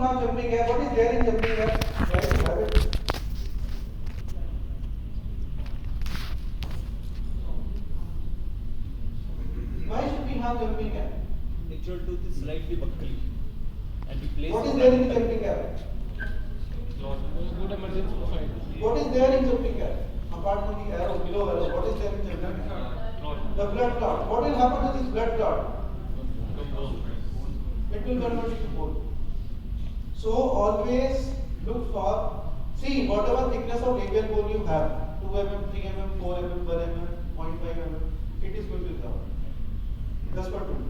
have jumping gap? What is there in jumping gap? Try to have it. Why should we have jumping gap? Natural tooth is slightly buckly. And we place What is there in jumping gap? Good emergency profile. What is there in jumping gap? Apart from the arrow, below arrow, what is there in jumping gap? The blood clot. What will happen to this blood clot? It will convert into bone. So always look for, see whatever thickness of labial bone you have, 2 mm, 3 mm, 4 mm, 1 mm, 0.5 mm, it is going to resolve. That's what to do.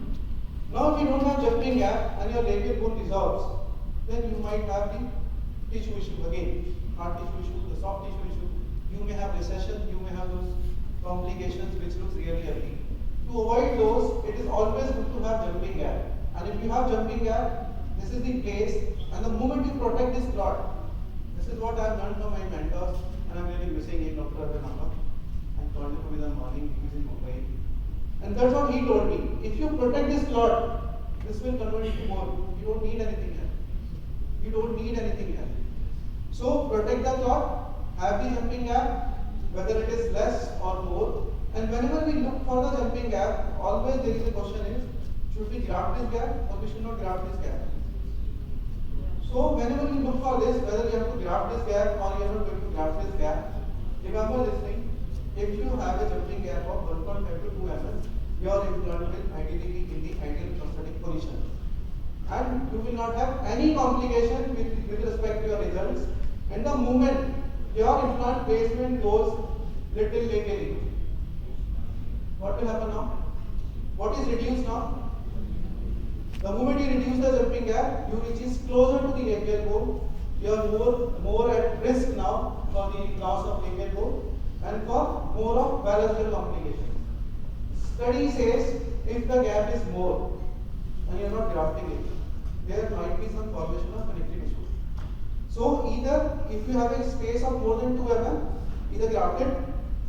Now if you don't have jumping gap and your labial bone dissolves, then you might have the tissue issue again, hard tissue issue, the soft tissue issue. You may have recession, you may have those complications which looks really ugly. To avoid those, it is always good to have jumping gap. And if you have jumping gap, this is the place, and the moment you protect this clot, this is what I have learned from my mentors, and I am really missing it, Dr. Abhinava. I called him in the morning, he is in Mumbai. And that's what he told me. If you protect this clot, this will convert into bone. You don't need anything else. You don't need anything else. So protect the clot, have the jumping gap, whether it is less or more. And whenever we look for the jumping gap, always there is a question is, should we graft this gap or we should not graft this gap? So whenever you look for this, whether you have to graft this gap or you are not going to graft this gap, remember this thing, if you have a jumping gap of 1.5 to 2 mm, your implant will ideally be in the ideal prosthetic position. And you will not have any complication with respect to your results. And the moment your implant placement goes little laterally, what will happen now? What is reduced now? The moment you reduce the jumping gap, you reach closer to the labial bone. You are more at risk now for the loss of labial bone and for more of biological complications. Study says if the gap is more and you are not grafting it, there might be some formation of connective tissue. So either if you have a space of more than 2 mm, either graft it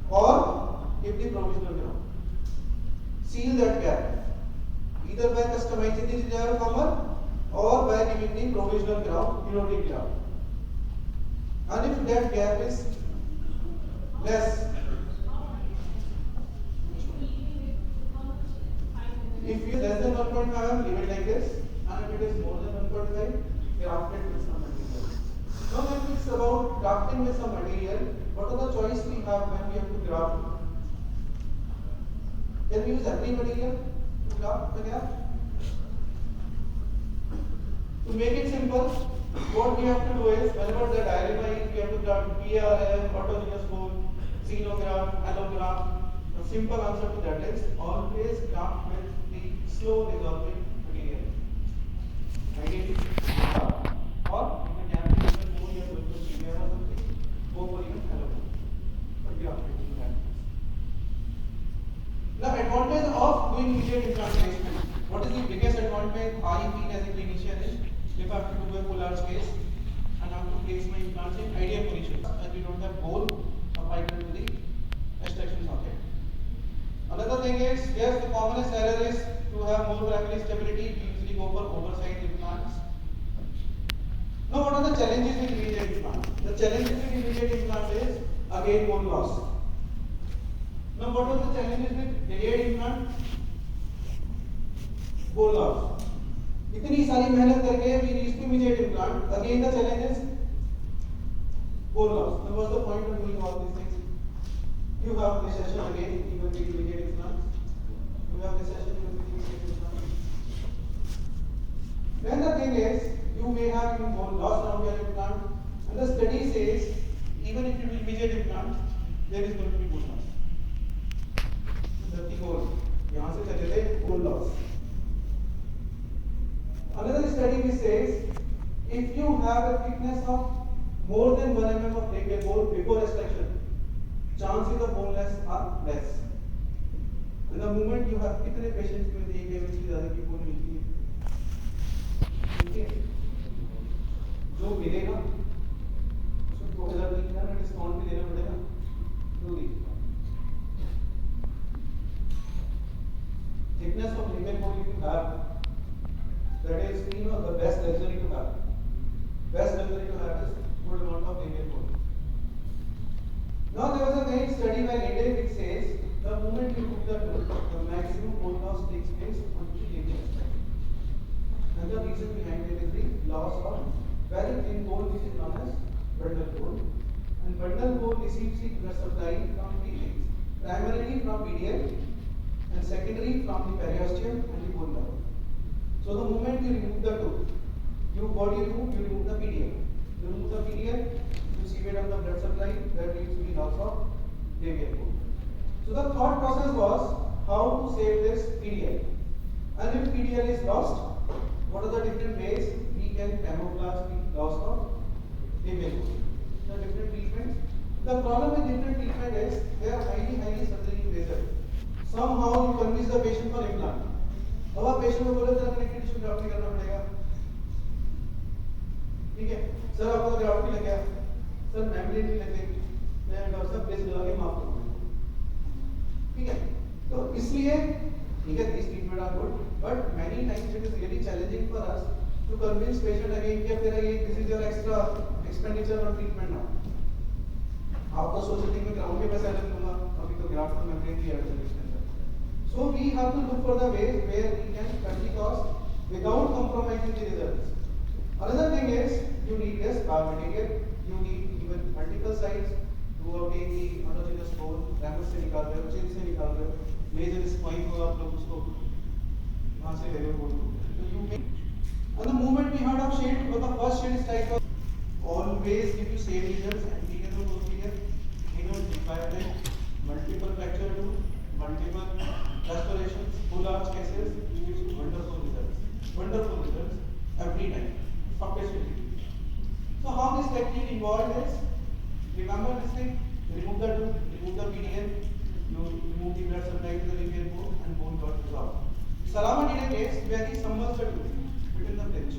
or give the provisional graft. Seal that gap, either by customizing the desired former or by giving the provisional graft, periodic graft. And if that gap is less, if it is less than 1.5 mm, leave it like this, and if it is more than 1.5, graft it with some material. Now when it's about grafting with some material, what are the choice we have when we have to graft? Can we use every material to graft the gap? To make it simple, what we have to do is, whenever the dilemma is, we have to graft PRF, autogenous bone, xenograft, allograft. The simple answer to that is always graft with the slow resolving material. Ideally, or if the gap is even more, you are going to PRF or something, go for even allograft. But graft it in that. The advantage of doing immediate implant placement. What is the biggest advantage I feel as a clinician is if I have to do a full arch case and I have to place my implants in ideal positions and we don't have hole applied to the extraction socket. Another thing is, yes, the commonest error is to have more primary stability. We usually go for oversized implants. Now, what are the challenges with immediate implants? The challenges with immediate implant is again bone loss. Now, what are the challenges with delayed implant? Bone loss. इतनी सारी मेहनत करके we reach to immediate implant. Again, the challenge is bone loss. Now, what's the point of doing all these things? You have recession again, even with immediate implant. You have recession even with immediate implant. Then the thing is, you may have even bone loss around your implant, and the study says even if you do immediate implant, there is going to be bone loss. The goal. यहाँ से चले गए bone loss. Another study which says if you have a thickness of more than 1 mm of labial bone before extraction, chances of bone loss are less. And the moment you have कितने patients में देखे हैं इसकी ज़्यादा की bone मिलती है, ठीक है? जो मिलेगा उसको 2000 नहीं करना, डिस्काउंट भी देना पड़ेगा, जो दी thickness of labial bone if you have, that is the best luxury to have. best luxury to have is good amount of labial bone. Now there was a very study by Linde which says the moment you remove the tooth, the maximum bone loss takes place on the labial aspect. And the reason behind it is the loss of very thin bone which is known as bundle bone. And bundle bone receives the blood supply from three things, primarily from medial and secondary from the periosteum and the bone marrow. So the moment you remove the tooth, what do? You remove the medial. You remove the medial, you see it on the blood supply, that leads to the loss of labial bone. So the thought process was how to save this medial. And if medial is lost, what are the different ways we can camouflage the loss of labial bone? The different treatments. The problem with different treatment is they are highly surgery invasive. Somehow you convince the patient for implant. अब आप patient को बोले sir connective tissue graft नहीं करना पड़ेगा, ठीक है sir आपको ग्राफ्ट नहीं लग गया, सर मेम्ब्रेन नहीं लग गई, मैं डॉक्टर साहब प्लेस लगा के माफ कर दूंगा, ठीक है। तो इसलिए ठीक है this treatment are good but many times it is really challenging for us to convince patient again कि फिर ये this is your extra expenditure on treatment now. आप तो सोच रहे थे कि ग्राउंड के पैसे अलग लूंगा, अभी तो ग्राफ्ट और मेम्ब्रेन की ऐड करनी है। So we have to look for the ways where we can cut the cost without compromising the results. Another thing is you need this biomaterial, you need even multiple sites to obtain the endogenous bone, ramus से निकाल रहे हो, chin से निकाल रहे हो, laser spine को आप लोग उसको वहाँ से ले रहे हो bone को, so you make. And the moment we heard of shade, but the first shade is type of always give you same results and detail of posterior, defilement, multiple fracture to multiple restorations, full arch cases, gives you wonderful results every time, successfully. So how this technique involved is, remember this thing, remove the tooth, remove the median, you remove the blood supply to the labial bone and bone got resolved. Salama did a case where he submerged the tooth between the bridge,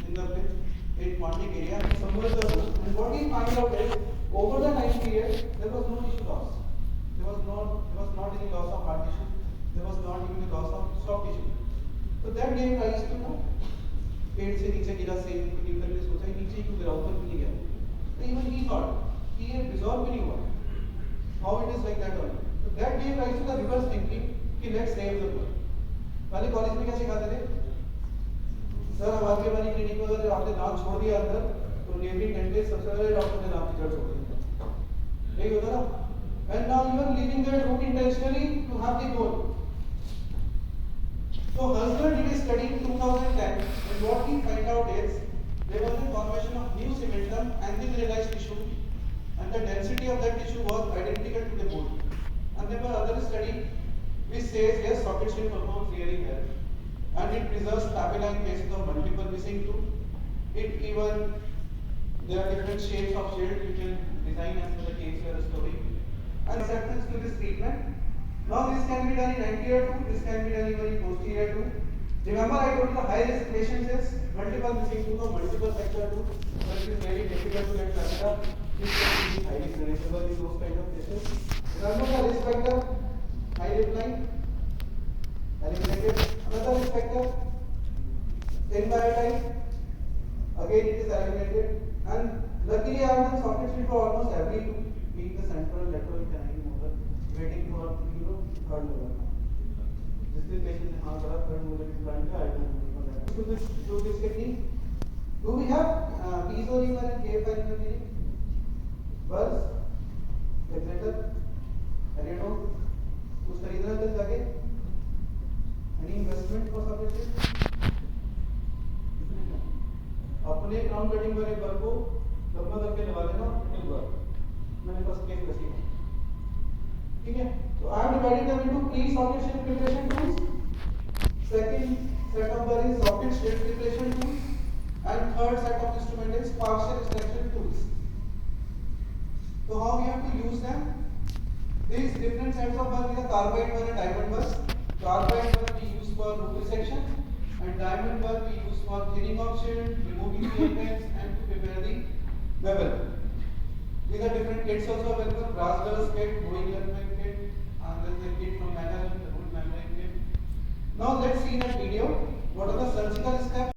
in the bridge, in Pontic area, he submerged the tooth and what he found out is, over the time period, there was no tissue loss. There was not any loss of hard tissue. There was not even a loss of soft tissue. So that gave rise to know पेड़ से नीचे गिरा से निकल के सोचा नीचे क्यों गिरा ऊपर भी नहीं गया. So even he thought कि ये resolve भी नहीं हुआ. How it is like that only. So that gave rise to the reverse thinking कि let's save the world. पहले कॉलेज में क्या सिखाते थे? सर हमारे के बारी क्लिनिक में अगर आपने दांत छोड़ दिया अंदर तो नेबरिंग डेंटिस्ट सबसे पहले डॉक्टर ने दांत की जड़ छोड़ दी. यही होता ना? And now you are leaving that root intentionally to have the bone. So Husler did a study in 2010 and what he found out is there was a formation of new cementum and the mineralized tissue and the density of that tissue was identical to the bone. And there were other study which says yes socket shape performs really well and it preserves papilla in cases of multiple missing tooth. It even there are different shapes of shield you can design as per the case you are restoring. And acceptance to this treatment. Now this can be done in anterior tooth, this can be done even in posterior tooth. Remember I told you the high risk patients is multiple missing tooth or multiple fracture tooth, but it is very difficult to get papilla. This can be highly reversible in those kind of cases. Remember the risk factor, high lip line, eliminated. Another risk factor, thin biotype, again it is eliminated. And luckily I have done socket shield for almost every tooth. Being the central lateral canine molar, waiting for third molar. This is patient ने हाँ करा third molar implant का I don't know that. So this technique. Do we have piezo reamer and KFI in the clinic? Buzz, exeter, Ariano, कुछ खरीदना है तो जाके. Any investment for socket? अपने crown cutting वाले बल को लंबा करके लगा लेना एक बार. मैंने पास केस रखी है, ठीक है. तो I have divided them into pre socket shape preparation tools, second set of were is socket shape preparation tools and third set of instrument is partial extraction tools. So how we have to use them? These different sets of work is a carbide work and diamond work. Carbide work we use for root resection and diamond work we use for thinning of shield, removing the apex and to prepare the bevel. These are different kits also available. Brass girls kit, bowing element kit, and then the kit from Manal, the root membrane kit. Now let's see in that video what are the surgical steps.